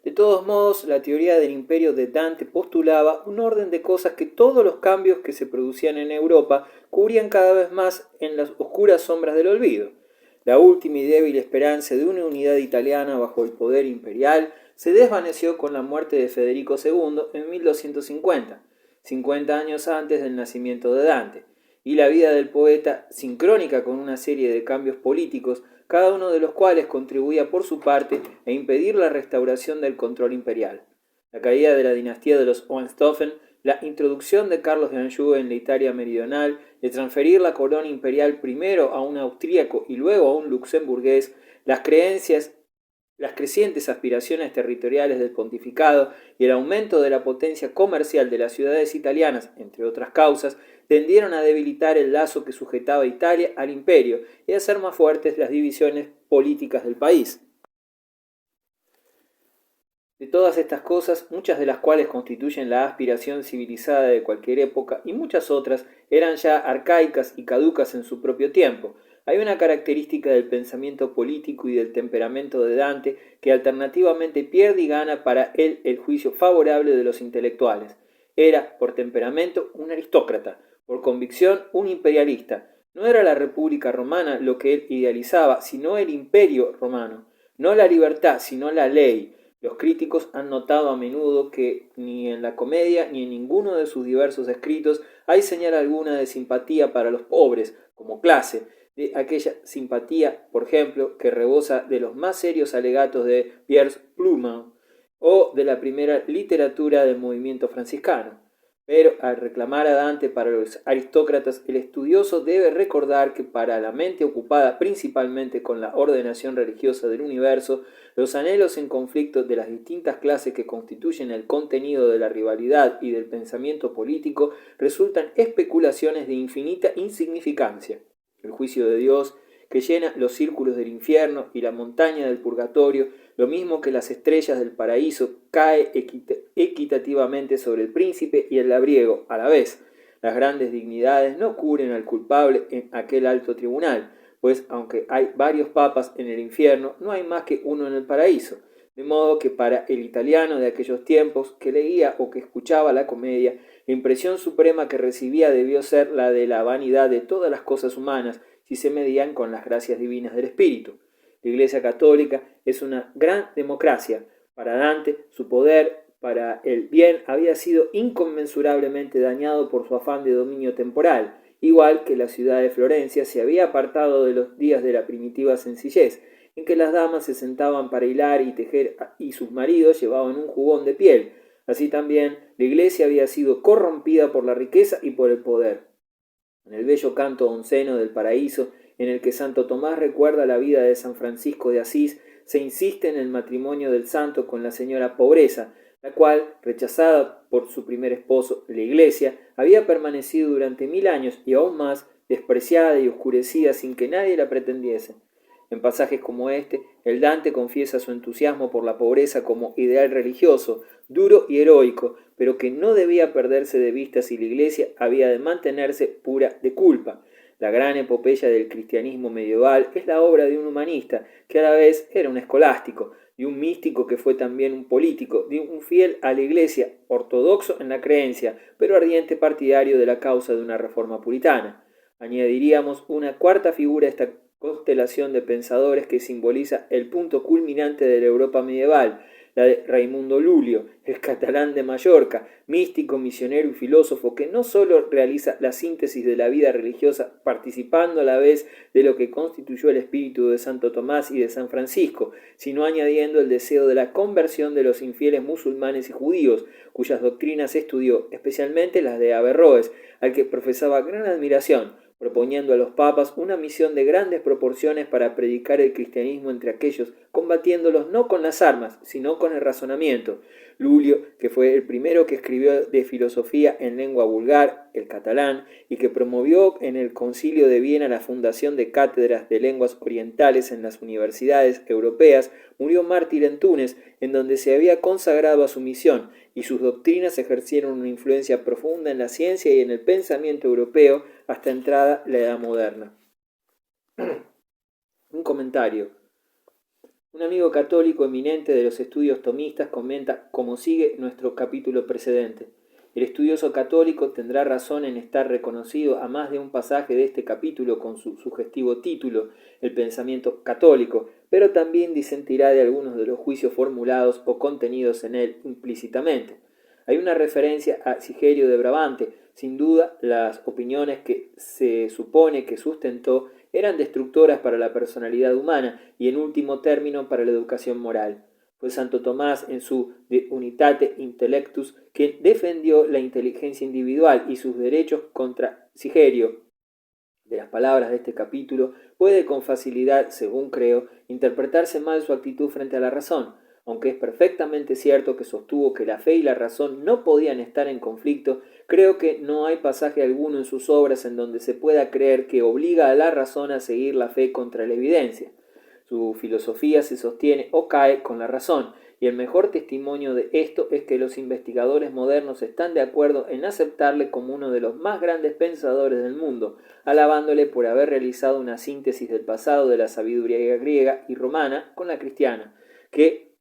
De todos modos, la teoría del imperio de Dante postulaba un orden de cosas que todos los cambios que se producían en Europa cubrían cada vez más en las oscuras sombras del olvido. La última y débil esperanza de una unidad italiana bajo el poder imperial se desvaneció con la muerte de Federico II en 1250, 50 años antes del nacimiento de Dante, y la vida del poeta, sincrónica con una serie de cambios políticos, cada uno de los cuales contribuía por su parte a impedir la restauración del control imperial. La caída de la dinastía de los Hohenstaufen, la introducción de Carlos de Anjou en la Italia meridional, de transferir la corona imperial primero a un austríaco y luego a un luxemburgués, las crecientes aspiraciones territoriales del pontificado y el aumento de la potencia comercial de las ciudades italianas, entre otras causas, tendieron a debilitar el lazo que sujetaba a Italia al imperio y a hacer más fuertes las divisiones políticas del país. De todas estas cosas, muchas de las cuales constituyen la aspiración civilizada de cualquier época y muchas otras eran ya arcaicas y caducas en su propio tiempo, hay una característica del pensamiento político y del temperamento de Dante que alternativamente pierde y gana para él el juicio favorable de los intelectuales. Era, por temperamento, un aristócrata, por convicción, un imperialista. No era la República Romana lo que él idealizaba, sino el imperio romano. No la libertad, sino la ley. Los críticos han notado a menudo que ni en la comedia ni en ninguno de sus diversos escritos hay señal alguna de simpatía para los pobres como clase, de aquella simpatía, por ejemplo, que rebosa de los más serios alegatos de Pierre Plumin o de la primera literatura del movimiento franciscano. Pero al reclamar a Dante para los aristócratas, el estudioso debe recordar que para la mente ocupada principalmente con la ordenación religiosa del universo, los anhelos en conflicto de las distintas clases que constituyen el contenido de la rivalidad y del pensamiento político resultan especulaciones de infinita insignificancia. El juicio de Dios, que llena los círculos del infierno y la montaña del purgatorio, lo mismo que las estrellas del paraíso, cae equitativamente sobre el príncipe y el labriego a la vez. Las grandes dignidades no cubren al culpable en aquel alto tribunal, pues aunque hay varios papas en el infierno, no hay más que uno en el paraíso. De modo que para el italiano de aquellos tiempos, que leía o que escuchaba la comedia, la impresión suprema que recibía debió ser la de la vanidad de todas las cosas humanas, si se medían con las gracias divinas del Espíritu. La Iglesia Católica es una gran democracia. Para Dante, su poder para el bien había sido inconmensurablemente dañado por su afán de dominio temporal, igual que la ciudad de Florencia se había apartado de los días de la primitiva sencillez, en que las damas se sentaban para hilar y tejer y sus maridos llevaban un jubón de piel. Así también, la Iglesia había sido corrompida por la riqueza y por el poder. En el bello canto onceno del paraíso, en el que Santo Tomás recuerda la vida de San Francisco de Asís, se insiste en el matrimonio del santo con la señora Pobreza, la cual, rechazada por su primer esposo, la Iglesia, había permanecido durante 1000 años y aún más, despreciada y oscurecida sin que nadie la pretendiese. En pasajes como este, el Dante confiesa su entusiasmo por la pobreza como ideal religioso, duro y heroico, pero que no debía perderse de vista si la Iglesia había de mantenerse pura de culpa. La gran epopeya del cristianismo medieval es la obra de un humanista, que a la vez era un escolástico, de un místico que fue también un político, de un fiel a la Iglesia, ortodoxo en la creencia, pero ardiente partidario de la causa de una reforma puritana. Añadiríamos una cuarta figura a esta constelación de pensadores que simboliza el punto culminante de la Europa medieval, la de Raimundo Lulio, el catalán de Mallorca, místico, misionero y filósofo que no sólo realiza la síntesis de la vida religiosa participando a la vez de lo que constituyó el espíritu de Santo Tomás y de San Francisco, sino añadiendo el deseo de la conversión de los infieles musulmanes y judíos, cuyas doctrinas estudió, especialmente las de Averroes, al que profesaba gran admiración, proponiendo a los papas una misión de grandes proporciones para predicar el cristianismo entre aquellos, combatiéndolos no con las armas, sino con el razonamiento. Lulio, que fue el primero que escribió de filosofía en lengua vulgar, el catalán, y que promovió en el Concilio de Viena la fundación de cátedras de lenguas orientales en las universidades europeas, murió mártir en Túnez, en donde se había consagrado a su misión, y sus doctrinas ejercieron una influencia profunda en la ciencia y en el pensamiento europeo hasta entrada la Edad Moderna. Un comentario. Un amigo católico eminente de los estudios tomistas comenta como sigue nuestro capítulo precedente. El estudioso católico tendrá razón en estar reconocido a más de un pasaje de este capítulo con su sugestivo título, el pensamiento católico, pero también disentirá de algunos de los juicios formulados o contenidos en él implícitamente. Hay una referencia a Sigerio de Brabante. Sin duda, las opiniones que se supone que sustentó eran destructoras para la personalidad humana y, en último término, para la educación moral. Fue Santo Tomás, en su De Unitate Intellectus, quien defendió la inteligencia individual y sus derechos contra Sigerio. De las palabras de este capítulo puede con facilidad, según creo, interpretarse mal su actitud frente a la razón, aunque es perfectamente cierto que sostuvo que la fe y la razón no podían estar en conflicto. Creo que no hay pasaje alguno en sus obras en donde se pueda creer que obliga a la razón a seguir la fe contra la evidencia. Su filosofía se sostiene o cae con la razón, y el mejor testimonio de esto es que los investigadores modernos están de acuerdo en aceptarle como uno de los más grandes pensadores del mundo, alabándole por haber realizado una síntesis del pasado de la sabiduría griega y romana con la cristiana, que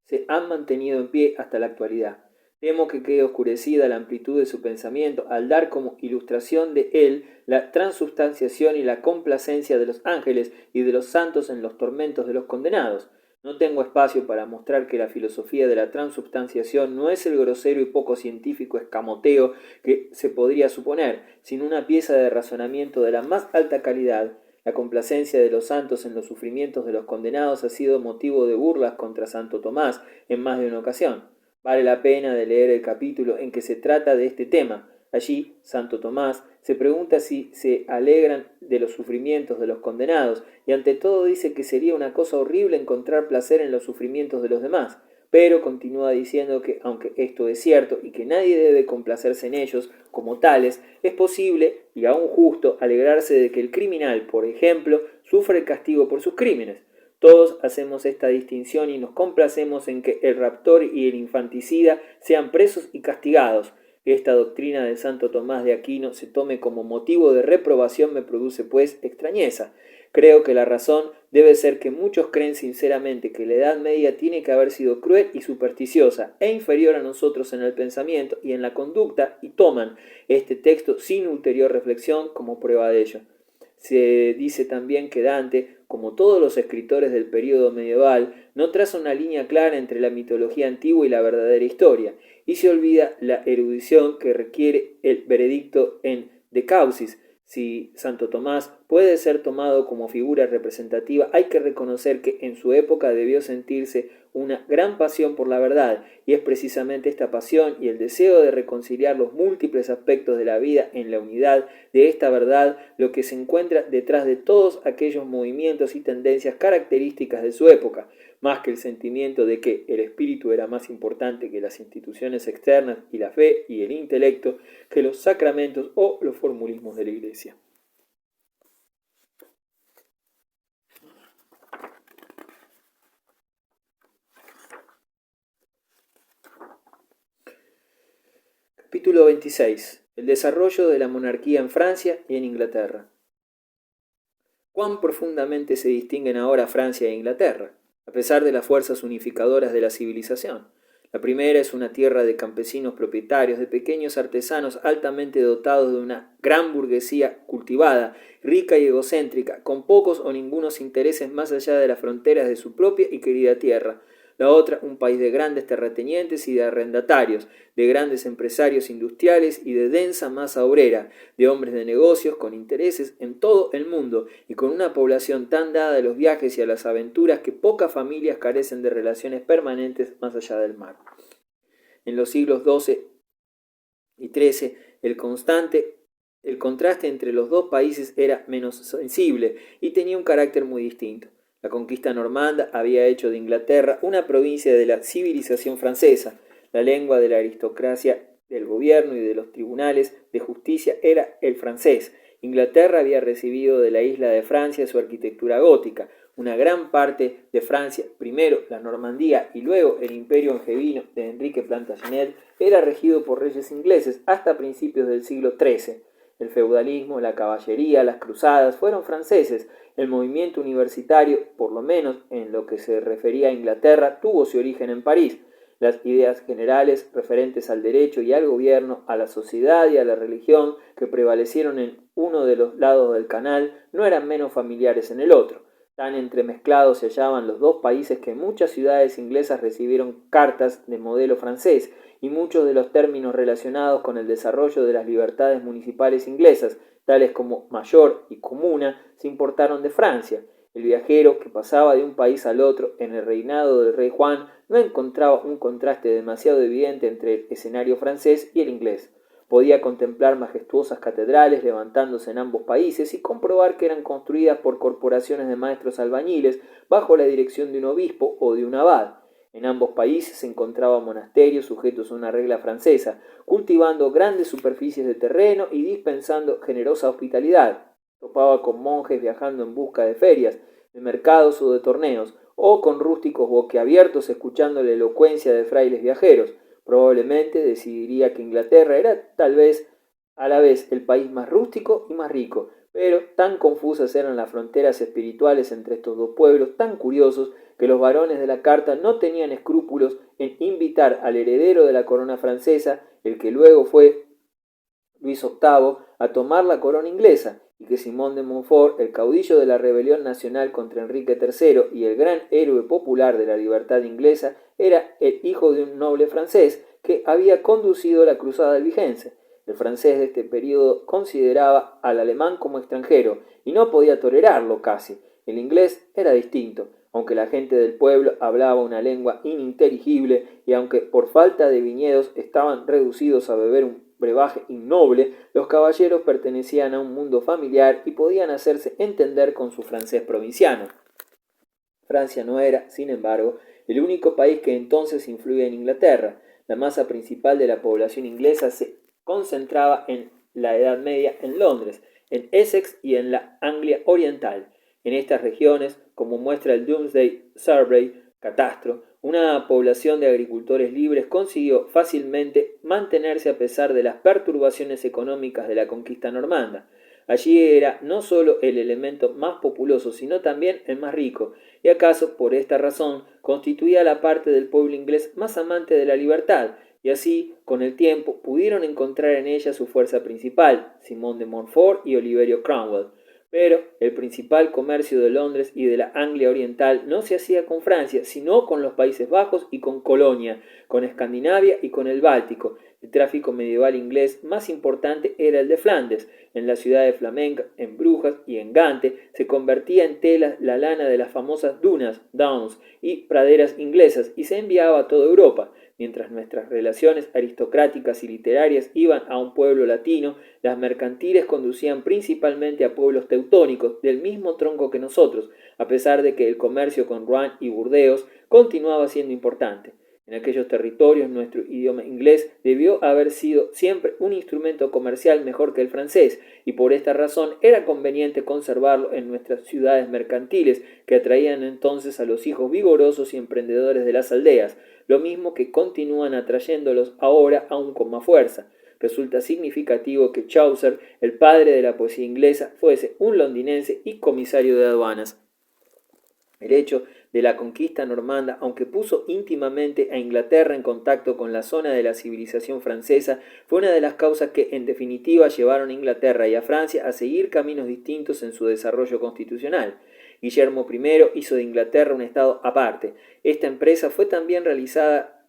se han mantenido en pie hasta la actualidad. Temo que quede oscurecida la amplitud de su pensamiento al dar como ilustración de él la transubstanciación y la complacencia de los ángeles y de los santos en los tormentos de los condenados. No tengo espacio para mostrar que la filosofía de la transubstanciación no es el grosero y poco científico escamoteo que se podría suponer, sino una pieza de razonamiento de la más alta calidad. La complacencia de los santos en los sufrimientos de los condenados ha sido motivo de burlas contra Santo Tomás en más de una ocasión. Vale la pena de leer el capítulo en que se trata de este tema. Allí, Santo Tomás se pregunta si se alegran de los sufrimientos de los condenados, y ante todo dice que sería una cosa horrible encontrar placer en los sufrimientos de los demás, pero continúa diciendo que, aunque esto es cierto y que nadie debe complacerse en ellos como tales, es posible y aún justo alegrarse de que el criminal, por ejemplo, sufra el castigo por sus crímenes. Todos hacemos esta distinción y nos complacemos en que el raptor y el infanticida sean presos y castigados. Que esta doctrina de Santo Tomás de Aquino se tome como motivo de reprobación me produce, pues, extrañeza. Creo que la razón debe ser que muchos creen sinceramente que la Edad Media tiene que haber sido cruel y supersticiosa e inferior a nosotros en el pensamiento y en la conducta, y toman este texto sin ulterior reflexión como prueba de ello. Se dice también que Dante, como todos los escritores del período medieval, no traza una línea clara entre la mitología antigua y la verdadera historia, y se olvida la erudición que requiere el veredicto en De Causis. Si Santo Tomás puede ser tomado como figura representativa, hay que reconocer que en su época debió sentirse una gran pasión por la verdad, y es precisamente esta pasión y el deseo de reconciliar los múltiples aspectos de la vida en la unidad de esta verdad lo que se encuentra detrás de todos aquellos movimientos y tendencias características de su época, más que el sentimiento de que el espíritu era más importante que las instituciones externas y la fe y el intelecto, que los sacramentos o los formulismos de la Iglesia. Capítulo 26. El desarrollo de la monarquía en Francia y en Inglaterra. ¿Cuán profundamente se distinguen ahora Francia e Inglaterra, a pesar de las fuerzas unificadoras de la civilización? La primera es una tierra de campesinos propietarios, de pequeños artesanos altamente dotados de una gran burguesía cultivada, rica y egocéntrica, con pocos o ningunos intereses más allá de las fronteras de su propia y querida tierra. La otra, un país de grandes terratenientes y de arrendatarios, de grandes empresarios industriales y de densa masa obrera, de hombres de negocios con intereses en todo el mundo y con una población tan dada a los viajes y a las aventuras que pocas familias carecen de relaciones permanentes más allá del mar. En los siglos XII y XIII, el contraste entre los dos países era menos sensible y tenía un carácter muy distinto. La conquista normanda había hecho de Inglaterra una provincia de la civilización francesa. La lengua de la aristocracia, del gobierno y de los tribunales de justicia era el francés. Inglaterra había recibido de la isla de Francia su arquitectura gótica. Una gran parte de Francia, primero la Normandía y luego el imperio angevino de Enrique Plantagenet, era regido por reyes ingleses hasta principios del siglo XIII. El feudalismo, la caballería, las cruzadas fueron franceses. El movimiento universitario, por lo menos en lo que se refería a Inglaterra, tuvo su origen en París. Las ideas generales referentes al derecho y al gobierno, a la sociedad y a la religión que prevalecieron en uno de los lados del canal no eran menos familiares en el otro. Tan entremezclados se hallaban los dos países que muchas ciudades inglesas recibieron cartas de modelo francés y muchos de los términos relacionados con el desarrollo de las libertades municipales inglesas, tales como mayor y comuna, se importaron de Francia. El viajero que pasaba de un país al otro en el reinado del rey Juan no encontraba un contraste demasiado evidente entre el escenario francés y el inglés. Podía contemplar majestuosas catedrales levantándose en ambos países y comprobar que eran construidas por corporaciones de maestros albañiles bajo la dirección de un obispo o de un abad. En ambos países se encontraban monasterios sujetos a una regla francesa, cultivando grandes superficies de terreno y dispensando generosa hospitalidad. Topaba con monjes viajando en busca de ferias, de mercados o de torneos, o con rústicos boquiabiertos escuchando la elocuencia de frailes viajeros. Probablemente decidiría que Inglaterra era tal vez a la vez el país más rústico y más rico, pero tan confusas eran las fronteras espirituales entre estos dos pueblos tan curiosos que los varones de la carta no tenían escrúpulos en invitar al heredero de la corona francesa, el que luego fue Luis VIII, a tomar la corona inglesa, y que Simón de Montfort, el caudillo de la rebelión nacional contra Enrique III y el gran héroe popular de la libertad inglesa, era el hijo de un noble francés que había conducido la cruzada albigense. El francés de este periodo consideraba al alemán como extranjero y no podía tolerarlo casi. El inglés era distinto, aunque la gente del pueblo hablaba una lengua ininteligible y aunque por falta de viñedos estaban reducidos a beber un brebaje innoble, los caballeros pertenecían a un mundo familiar y podían hacerse entender con su francés provinciano. Francia no era, sin embargo, el único país que entonces influía en Inglaterra. La masa principal de la población inglesa se concentraba en la Edad Media en Londres, en Essex y en la Anglia Oriental. En estas regiones, como muestra el Domesday Survey catastro, una población de agricultores libres consiguió fácilmente mantenerse a pesar de las perturbaciones económicas de la conquista normanda. Allí era no solo el elemento más populoso, sino también el más rico, y acaso por esta razón constituía la parte del pueblo inglés más amante de la libertad, y así, con el tiempo, pudieron encontrar en ella su fuerza principal, Simón de Montfort y Oliverio Cromwell. Pero el principal comercio de Londres y de la Anglia Oriental no se hacía con Francia, sino con los Países Bajos y con Colonia, con Escandinavia y con el Báltico. El tráfico medieval inglés más importante era el de Flandes. En la ciudad de Flamenga, en Brujas y en Gante se convertía en tela la lana de las famosas dunas, downs y praderas inglesas y se enviaba a toda Europa. Mientras nuestras relaciones aristocráticas y literarias iban a un pueblo latino, las mercantiles conducían principalmente a pueblos teutónicos del mismo tronco que nosotros, a pesar de que el comercio con Rouen y Burdeos continuaba siendo importante. En aquellos territorios nuestro idioma inglés debió haber sido siempre un instrumento comercial mejor que el francés, y por esta razón era conveniente conservarlo en nuestras ciudades mercantiles, que atraían entonces a los hijos vigorosos y emprendedores de las aldeas, lo mismo que continúan atrayéndolos ahora aún con más fuerza. Resulta significativo que Chaucer, el padre de la poesía inglesa, fuese un londinense y comisario de aduanas. El hecho de la conquista normanda, aunque puso íntimamente a Inglaterra en contacto con la zona de la civilización francesa, fue una de las causas que, en definitiva, llevaron a Inglaterra y a Francia a seguir caminos distintos en su desarrollo constitucional. Guillermo I hizo de Inglaterra un estado aparte. Esta empresa fue tan bien realizada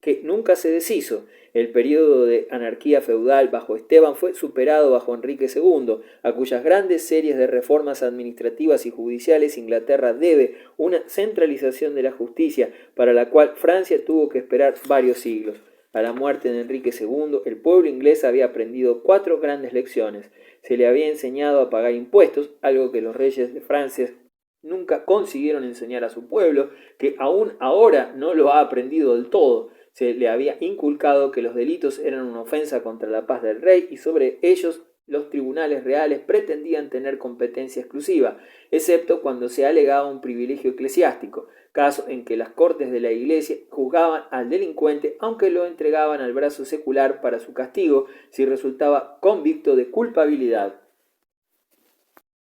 que nunca se deshizo. El período de anarquía feudal bajo Esteban fue superado bajo Enrique II, a cuyas grandes series de reformas administrativas y judiciales Inglaterra debe una centralización de la justicia, para la cual Francia tuvo que esperar varios siglos. A la muerte de Enrique II, el pueblo inglés había aprendido 4 grandes lecciones. Se le había enseñado a pagar impuestos, algo que los reyes de Francia nunca consiguieron enseñar a su pueblo, que aún ahora no lo ha aprendido del todo. Se le había inculcado que los delitos eran una ofensa contra la paz del rey y sobre ellos los tribunales reales pretendían tener competencia exclusiva, excepto cuando se alegaba un privilegio eclesiástico, caso en que las cortes de la Iglesia juzgaban al delincuente aunque lo entregaban al brazo secular para su castigo si resultaba convicto de culpabilidad.